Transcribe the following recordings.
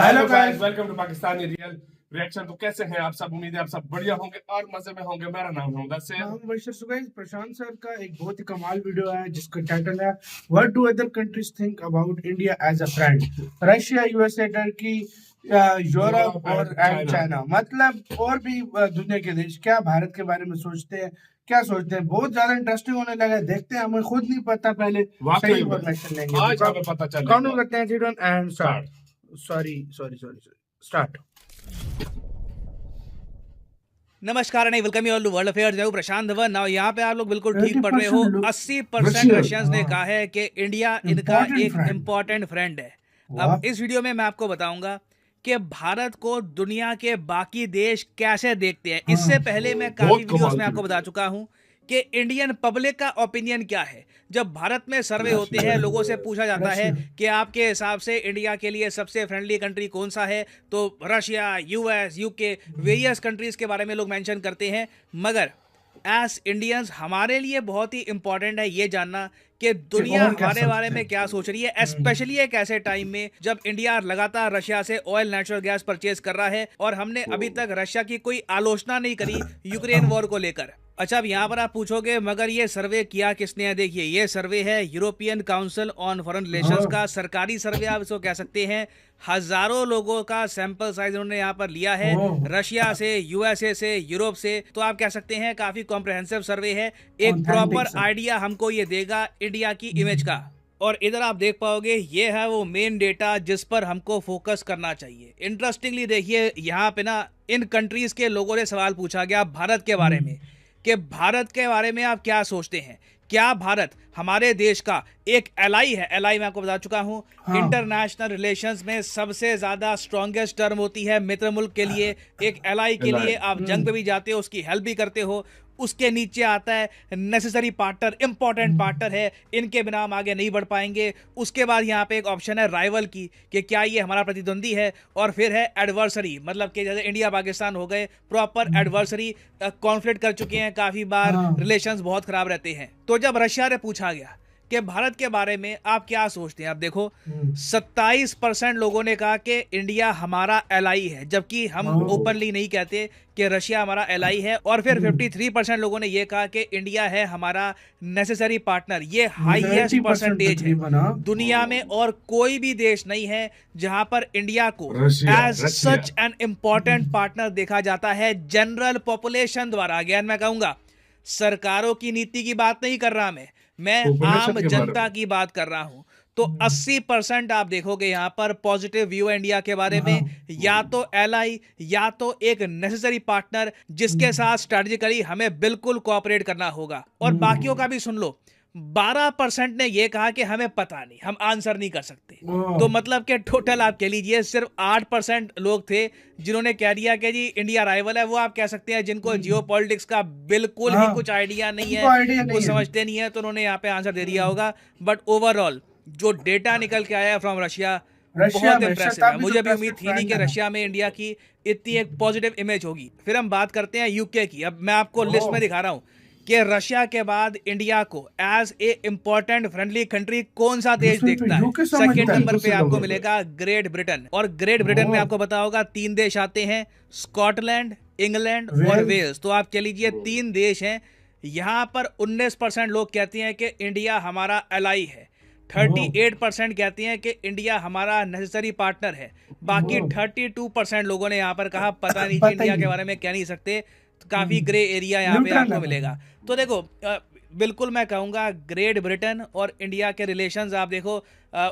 Hello guys, welcome to Pakistani real reaction. तो कैसे हैं आप सब? उम्मीद है आप सब बढ़िया होंगे और मजे में होंगे। मेरा नाम है प्रशांत सर का एक बहुत ही कमाल वीडियो है जिसका टाइटल है what do other countries think about India as a friend. Russia, USA, Turkey, Europe और चाइना, मतलब और भी दुनिया के देश क्या भारत के बारे में सोचते हैं, क्या सोचते हैं। बहुत ज्यादा इंटरेस्टिंग होने लगा है, देखते हैं। हमें खुद नहीं पता, पहले सही इन्फॉर्मेशन लेंगे। आज हमें पता चलेगा। काउंट करते हैं 3 एंड स्टार्ट। Sorry start. नमस्कार and welcome you all to world affairs. मैं हूं प्रशांत धवन। नाउ यहाँ पे आप लोग बिल्कुल ठीक पढ़ रहे हो। 80% रशियंस ने कहा है कि इंडिया इनका एक इम्पोर्टेंट फ्रेंड है। अब इस वीडियो में मैं आपको बताऊंगा कि भारत को दुनिया के बाकी देश कैसे देखते हैं। इससे पहले मैं काफी वीडियोस में आपको बता चुका हूं कि इंडियन पब्लिक का ओपिनियन क्या है। जब भारत में सर्वे होते हैं, लोगों से पूछा जाता है कि आपके हिसाब से इंडिया के लिए सबसे फ्रेंडली कंट्री कौन सा है, तो Russia, US, UK, various countries के बारे में लोग मेंशन करते हैं। मगर एज इंडियंस हमारे लिए बहुत ही इंपॉर्टेंट है ये जानना कि दुनिया हमारे बारे में क्या सोच रही है, स्पेशली एक ऐसे टाइम में जब इंडिया लगातार रशिया से ऑयल, नेचुरल गैस परचेज कर रहा है और हमने अभी तक रशिया की कोई आलोचना नहीं करी यूक्रेन वॉर को लेकर। अच्छा, अब यहाँ पर आप पूछोगे मगर ये सर्वे किया किसने है? देखिए, ये सर्वे है European council on foreign relations का, सरकारी सर्वे आप इसको कह सकते हैं। हजारों लोगों का सैंपल साइज उन्होंने यहाँ पर लिया है, रशिया से, यूएसए से, यूरोप से। तो आप कह सकते हैं काफी कॉम्प्रिहेंसिव सर्वे है, एक प्रॉपर आइडिया हमको ये देगा इंडिया की इमेज का। और इधर आप देख पाओगे ये है वो मेन डेटा जिस पर हमको फोकस करना चाहिए। इंटरेस्टिंगली देखिए, यहाँ पे ना इन कंट्रीज के लोगों ने सवाल पूछा गया भारत के बारे में कि भारत के बारे में आप क्या सोचते हैं, क्या भारत हमारे देश का एक एलाई है? एलाई मैं आपको बता चुका हूं, इंटरनेशनल रिलेशंस में सबसे ज्यादा स्ट्रॉन्गेस्ट टर्म होती है मित्र मुल्क के लिए। एक एलाई के लिए आप जंग पे भी जाते हो, उसकी हेल्प भी करते हो। उसके नीचे आता है नेसेसरी पार्टनर, इंपॉर्टेंट पार्टनर है, इनके बिना हम आगे नहीं बढ़ पाएंगे। उसके बाद यहाँ पे एक ऑप्शन है राइवल की कि क्या ये हमारा प्रतिद्वंदी है। और फिर है एडवर्सरी, मतलब कि जैसे इंडिया पाकिस्तान हो गए, प्रॉपर एडवर्सरी, कॉन्फ्लिक्ट कर चुके हैं काफी बार, रिलेशंस बहुत खराब रहते हैं। तो जब रशिया ने पूछा गया कि भारत के बारे में आप क्या सोचते हैं, आप देखो 27% लोगों ने कहा कि इंडिया हमारा एलाई है, जबकि हम ओपनली नहीं कहते कि रशिया हमारा एलाई है। और फिर 53% लोगों ने यह कहा कि इंडिया है हमारा नेसेसरी पार्टनर। ये हाईएस्ट परसेंटेज है दुनिया में, और कोई भी देश नहीं है जहां पर इंडिया को as such an important partner देखा जाता है जनरल पॉपुलेशन द्वारा। अगेन मैं कहूंगा, सरकारों की नीति की बात नहीं कर रहा मैं आम जनता की बात कर रहा हूं। तो 80% आप देखोगे यहां पर पॉजिटिव व्यू है इंडिया के बारे में, या तो एलाई या तो एक नेसेसरी पार्टनर जिसके साथ स्ट्रेटेजिकली हमें बिल्कुल कोऑपरेट करना होगा। और बाकियों का भी सुन लो, 12% ने यह कहा कि हमें पता नहीं, हम आंसर नहीं कर सकते। तो मतलब कि टोटल आप कह लीजिए सिर्फ 8% लोग थे जिन्होंने कह दिया कि जी इंडिया राइवल है। वो आप कह सकते हैं जिनको जियोपॉलिटिक्स का बिल्कुल ही कुछ आइडिया नहीं है, कुछ समझते नहीं है, तो उन्होंने यहाँ पे आंसर दे दिया होगा। बट ओवरऑल जो डेटा निकल के आया फ्रॉम रशिया बहुत इंप्रेसिव है। मुझे भी उम्मीद थी नहीं कि रशिया में इंडिया की इतनी एक पॉजिटिव इमेज होगी। फिर हम बात करते हैं यूके की। अब मैं आपको लिस्ट में दिखा रहा हूँ कि रशिया के बाद इंडिया को as a important friendly country कौन सा देश देखता है। सेकंड नंबर पे आपको मिलेगा ग्रेट ब्रिटेन। और ग्रेट ब्रिटेन में आपको पता होगा 3 देश आते हैं, स्कॉटलैंड, इंग्लैंड और वेल्स। तो आप कह लीजिए 3 देश हैं। यहाँ पर 19% लोग कहते हैं कि इंडिया हमारा एलाई है, 38% कहते हैं कि इंडिया हमारा नेसेसरी पार्टनर है, बाकी 32% लोगों ने यहाँ पर कहा पता नहीं, इंडिया के बारे में कह नहीं सकते। तो काफी ग्रे एरिया यहाँ पे आपको मिलेगा। तो देखो, बिल्कुल मैं कहूंगा ग्रेट ब्रिटेन और इंडिया के रिलेशंस आप देखो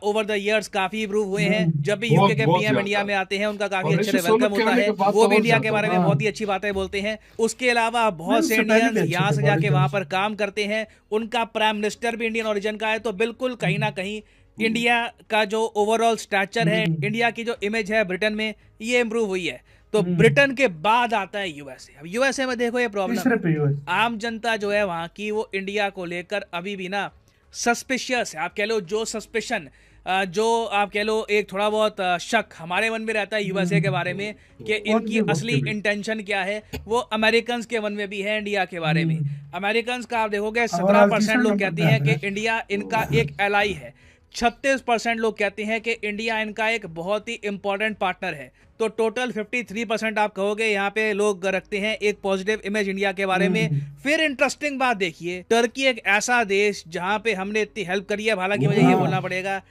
ओवर द इयर्स काफी इंप्रूव हुए हैं। जब भी यूके के पीएम इंडिया में आते हैं उनका काफी अच्छे से वेलकम होता है, वो भी इंडिया के बारे में बहुत ही अच्छी बातें बोलते हैं। उसके अलावा बहुत से इंडियंस यहाँ से जाके वहां पर काम करते हैं, उनका प्राइम मिनिस्टर भी इंडियन ओरिजिन का है। तो बिल्कुल कहीं ना कहीं इंडिया का जो ओवरऑल स्ट्रक्चर है, इंडिया की जो इमेज है ब्रिटेन में, ये इंप्रूव हुई है। तो ब्रिटेन के बाद आता है यूएसए। अब यूएसए में देखो ये प्रॉब्लम, आम जनता जो है वहां की, वो इंडिया को लेकर अभी भी ना सस्पिशियस है। आप कह लो जो सस्पिशन, जो आप कह लो एक थोड़ा बहुत शक हमारे मन में रहता है यूएसए के बारे में कि इनकी असली इंटेंशन क्या है, वो अमेरिकन के मन में भी है इंडिया के बारे में। अमेरिकन का आप देखोगे 17% लोग कहते हैं कि इंडिया इनका एक एलाई है, 36% लोग कहते हैं कि इंडिया इनका एक बहुत ही इंपॉर्टेंट पार्टनर है। तो टोटल 53% आप कहोगे यहाँ पे लोग रखते हैं एक पॉजिटिव इमेज इंडिया के बारे में। फिर इंटरेस्टिंग बात देखिए, टर्की एक ऐसा देश जहाँ पे हमने इतनी हेल्प करी है। हालांकि मुझे ये बोलना पड़ेगा,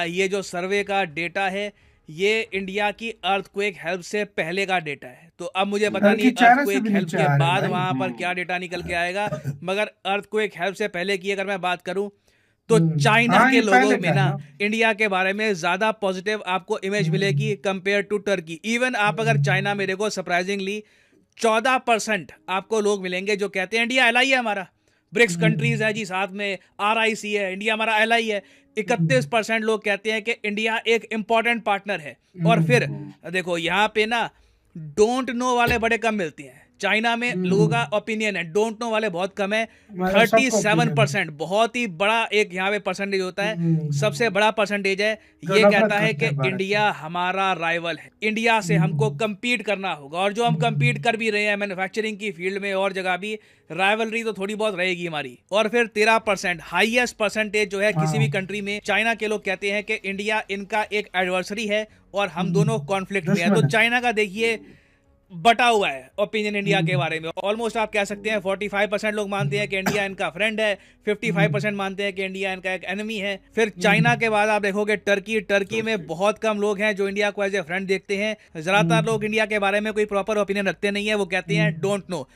ये जो सर्वे का डेटा है ये इंडिया की अर्थक्वेक हेल्प से पहले का डेटा है। तो अब मुझे पता नहीं अर्थक्वेक हेल्प के बाद वहां पर क्या डेटा निकल के आएगा, मगर अर्थक्वेक हेल्प से पहले की अगर मैं बात करूं तो चाइना के लोगों में ना इंडिया के बारे में ज्यादा पॉजिटिव आपको इमेज मिलेगी कंपेयर टू टर्की। इवन आप अगर चाइना में देखो, सरप्राइजिंगली 14% आपको लोग मिलेंगे जो कहते हैं इंडिया एलआई है हमारा। ब्रिक्स कंट्रीज है जी, साथ में आरआईसी है, इंडिया हमारा एलआई है। 31% लोग कहते हैं कि इंडिया एक इंपॉर्टेंट पार्टनर है। और फिर देखो यहाँ पे ना डोंट नो वाले बड़े कम मिलते हैं। चाइना में लोगों का ओपिनियन है, डोंट नो वाले बहुत कम है। 37% बहुत ही बड़ा एक यहाँ पे परसेंटेज होता है, सबसे बड़ा परसेंटेज है। ये कहता है कि इंडिया हमारा राइवल है, इंडिया से हमको compete करना होगा। और जो हम compete कर भी रहे हैं मैन्युफैक्चरिंग की फील्ड में और जगह भी, राइवलरी तो थोड़ी बहुत रहेगी हमारी। और फिर 13% हाईएस्ट परसेंटेज जो है किसी भी कंट्री में, चाइना के लोग कहते हैं कि इंडिया इनका एक एडवर्सरी है और हम दोनों कॉन्फ्लिक्ट में है। तो चाइना का देखिए बटा हुआ है ओपिनियन इंडिया के बारे में। ऑलमोस्ट आप कह सकते हैं 45% लोग मानते हैं कि इंडिया इनका फ्रेंड है, 55% मानते हैं कि इंडिया इनका एक एनिमी है। फिर चाइना के बाद आप देखोगे टर्की में बहुत कम लोग हैं जो इंडिया को एज ए फ्रेंड देखते हैं। ज्यादातर लोग इंडिया के बारे में कोई प्रॉपर ओपिनियन रखते नहीं है, वो कहते हैं डोंट नो।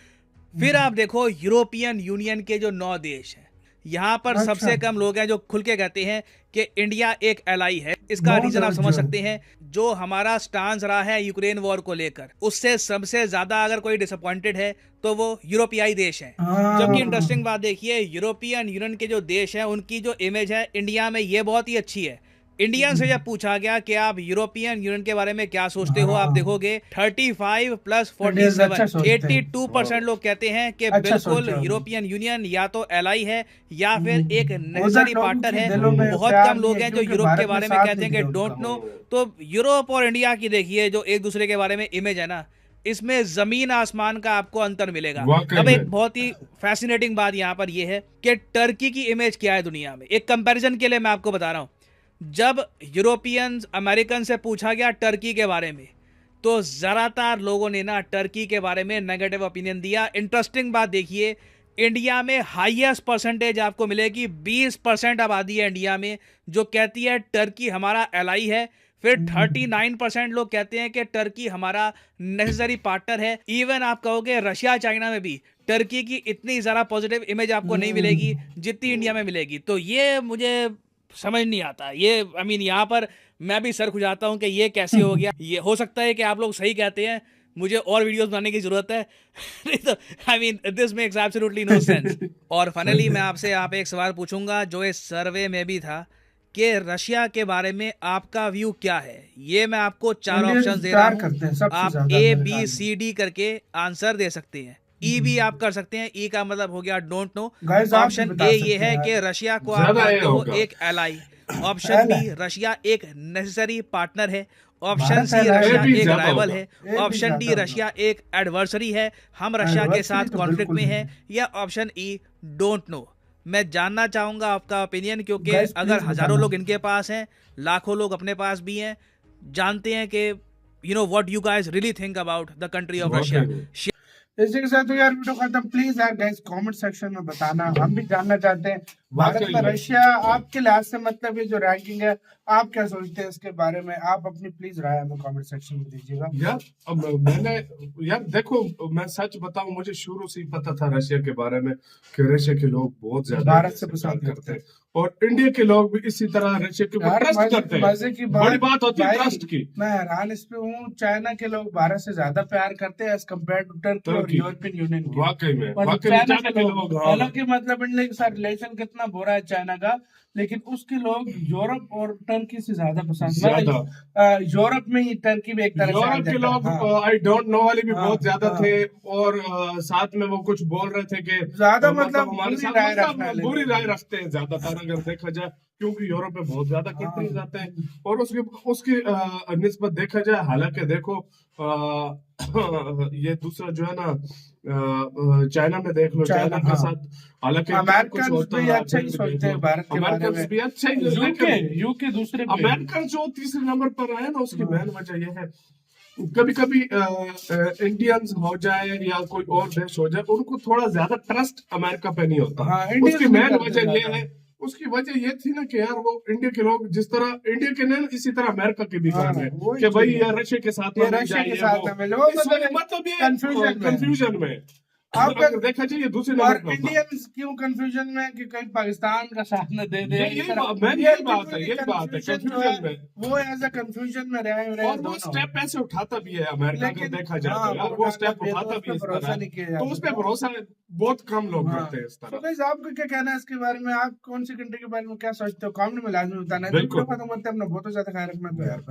फिर आप देखो यूरोपियन यूनियन के जो 9 देश हैं, यहाँ पर सबसे कम लोग हैं जो खुल के कहते हैं कि इंडिया एक एलाई है। इसका रीजन आप समझ सकते हैं, जो हमारा स्टांस रहा है यूक्रेन वॉर को लेकर, उससे सबसे ज्यादा अगर कोई डिसअपॉइंटेड है तो वो यूरोपियाई देश हैं। जबकि इंटरेस्टिंग बात देखिए, यूरोपियन यूनियन के जो देश हैं उनकी जो इमेज है इंडिया में ये बहुत ही अच्छी है। इंडियन से जब पूछा गया कि आप यूरोपियन यूनियन के बारे में क्या सोचते हो, आप देखोगे 35 + 47 82% लोग कहते हैं कि बिल्कुल यूरोपियन यूनियन या तो एलाई है या फिर एक नेसेसरी पार्टनर है। बहुत कम लोग हैं जो यूरोप के बारे में कहते हैं कि डोंट नो। तो यूरोप और इंडिया की देखिए जो एक दूसरे के बारे में इमेज है ना, इसमें जमीन आसमान का आपको अंतर मिलेगा। अब एक बहुत ही फैसिनेटिंग बात यहाँ पर यह है कि टर्की की इमेज क्या है दुनिया में। एक कंपैरिजन के लिए मैं आपको बता रहा हूँ, जब यूरोपियंस अमेरिकन से पूछा गया टर्की के बारे में तो ज़्यादातर लोगों ने ना टर्की के बारे में नेगेटिव ओपिनियन दिया। इंटरेस्टिंग बात देखिए, इंडिया में हाईएस्ट परसेंटेज आपको मिलेगी, 20% आबादी है इंडिया में जो कहती है टर्की हमारा एलाई है। फिर 39% लोग कहते हैं कि टर्की हमारा नेसेसरी पार्टनर है। इवन आप कहोगे रशिया चाइना में भी टर्की की इतनी ज़्यादा पॉजिटिव इमेज आपको नहीं मिलेगी जितनी इंडिया में मिलेगी। तो ये मुझे समझ नहीं आता, ये यहाँ पर मैं भी सर खुजाता हूँ कि ये कैसे हो गया। ये हो सकता है कि आप लोग सही कहते हैं, मुझे और वीडियोस बनाने की जरूरत है। तो this makes absolutely no sense. और फाइनली मैं आपसे यहाँ पे एक सवाल पूछूंगा जो इस सर्वे में भी था कि रशिया के बारे में आपका व्यू क्या है। ये मैं आपको 4 ऑप्शन दे रहा हूँ, आप ABCD करके आंसर दे सकते हैं। ई भी आप कर सकते हैं, ई का मतलब हो गया डोंट नो। ऑप्शन ए ये है कि रशिया को आप मानते हो एक एलाई। ऑप्शन बी रशिया एक नेसेसरी पार्टनर है। ऑप्शन सी रशिया एक राइवल है। ऑप्शन डी रशिया एक एडवर्सरी है, हम रशिया के साथ कॉन्फ्लिक्ट में हैं। या ऑप्शन ई डोंट नो। मैं जानना चाहूंगा आपका ओपिनियन, क्योंकि अगर हजारों लोग इनके पास हैं, लाखों लोग अपने पास भी हैं, जानते हैं कि you know what you guys really think about the country of Russia. इसी के साथ तो यार वीडियो खत्म। प्लीज यार गाइस कमेंट सेक्शन में बताना, हम भी जानना चाहते हैं भारत में रशिया आपके लिहाज से मतलब ये जो रैंकिंग है आप क्या सोचते हैं इसके बारे में। आप अपनी प्लीज राय हमें कमेंट सेक्शन में दीजिएगा। यार अब मैंने यार देखो, मैं सच बताऊं, मुझे शुरू से ही पता था रशिया के बारे में कि रशिया के लोग बहुत ज्यादा भारत से पसंद करते हैं और इंडिया के लोग भी इसी तरह रशिया के ऊपर ट्रस्ट करते हैं। मजे की बड़ी बात होती है ट्रस्ट की। मैं हैरान इस पे हूँ, चाइना के लोग भारत से ज्यादा प्यार करते हैं एज कम्पेयर टू टर्की और यूरोपियन यूनियन। वाकई में हालांकि मतलब इंडिया के साथ रिलेशन कितना बुरा है चाइना का, लेकिन उसके लोग यूरोप और टर्की से ज्यादा पसंद। यूरोप में ही टर्की भी एक तरह से यूरोप के लोग आई डोंट नो वाले भी बहुत ज्यादा थे और साथ में वो कुछ बोल रहे थे कि ज्यादा मतलब हमारे साथ बुरी राय रखते हैं ज्यादातर अगर देखा जाए, क्योंकि यूरोप में बहुत ज्यादा कंट्रीज आते हैं और उसकी निस्बत देखा जाए, हालांकि देखो ये दूसरा जो है ना चाइना में देख लो, चाइना के साथ हालांकि अमेरिकन भी अच्छा ही सोचते हैं भारत के बारे में। भी अच्छा ही, यूके दूसरे अमेरिकन जो तीसरे नंबर पर आए ना, उसकी मेन वजह यह है कभी कभी इंडियंस हो जाए या कोई और देश हो जाए, उनको थोड़ा ज्यादा ट्रस्ट अमेरिका पे नहीं होता। उसकी मेन वजह यह है, उसकी वजह ये थी ना कि यार वो इंडिया के लोग जिस तरह इंडिया के नहीं, इसी तरह अमेरिका के भी कर रहे हैं कि भाई यार रशिया के साथ मतलब ये कंफ्यूजन में आपका देखा जाए दूसरे और नंबर इंडियंस क्यों कंफ्यूजन में कि कहीं पाकिस्तान का साथ न दे दे, यही बात है कंफ्यूजन में वो एज अ कंफ्यूजन में रहे और वो स्टेप ऐसे उठाता भी है अमेरिका, अगर देखा जाए तो यार वो स्टेप उठाता भी है इस तरह, तो उस पे भरोसा बहुत कम लोग करते हैं इस तरह। तो गाइस आपका क्या कहना है इसके बारे में? आप कौन सी कंट्री के बारे में क्या सोचते हो? कमेंट में लाजमी बताना है। बिल्कुल। खत्म करते हैं, अपना बहुत ज्यादा ख्याल रखना तो यार।